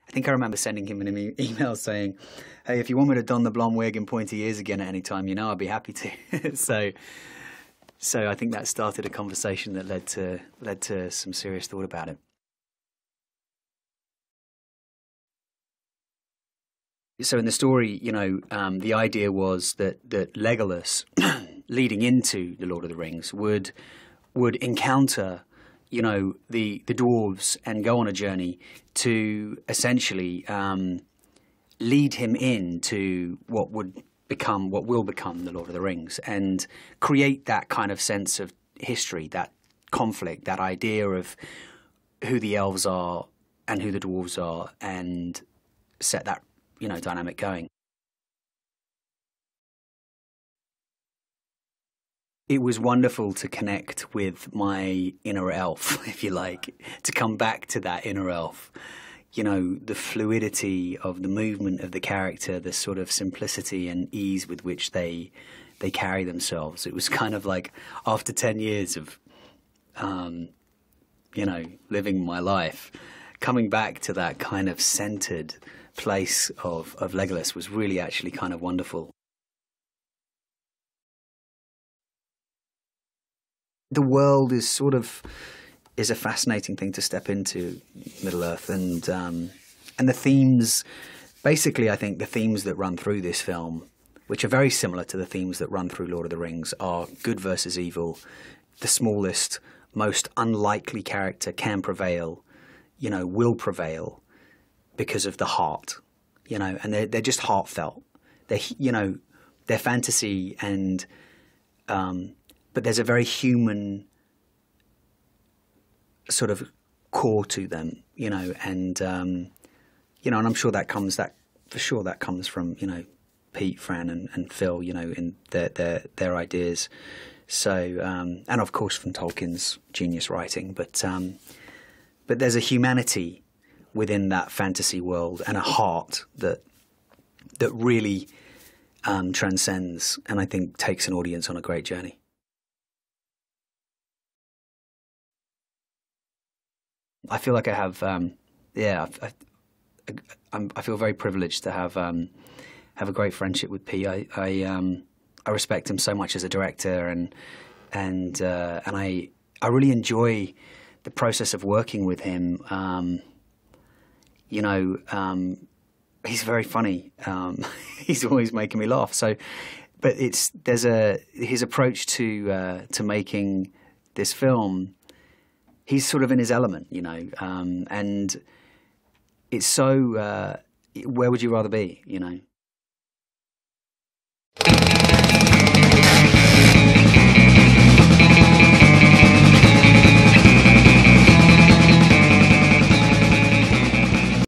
I think I remember sending him an email saying, hey, if you want me to don the blonde wig and pointy ears again at any time, you know, I'd be happy to. So I think that started a conversation that led to some serious thought about it. So in the story, you know, the idea was that Legolas, leading into The Lord of the Rings, would encounter, you know, the dwarves and go on a journey to essentially lead him into what will become The Lord of the Rings, and create that kind of sense of history, that conflict, that idea of who the elves are and who the dwarves are, and set that, you know, dynamic going. It was wonderful to connect with my inner elf, if you like, to come back to that inner elf. You know, the fluidity of the movement of the character, the sort of simplicity and ease with which they carry themselves. It was kind of like, after 10 years of, you know, living my life, coming back to that kind of centered place of Legolas was really actually kind of wonderful. The world is a fascinating thing to step into, Middle-earth, and the themes, basically I think the themes that run through this film, which are very similar to the themes that run through Lord of the Rings, are good versus evil. The smallest, most unlikely character can prevail, you know, will prevail, because of the heart, you know, and they're just heartfelt. They're, you know, they're fantasy, and but there's a very human sort of core to them, you know, and you know, and I'm sure that comes from, you know, Pete, Fran, and Phil, you know, in their ideas. So and of course from Tolkien's genius writing, but there's a humanity within that fantasy world, and a heart that really transcends, and I think takes an audience on a great journey. I feel like I have, I feel very privileged to have a great friendship with P. I respect him so much as a director, and I really enjoy the process of working with him. You know, he's very funny. He's always making me laugh. So, but his approach to making this film. He's sort of in his element, you know, and it's so. Where would you rather be, you know?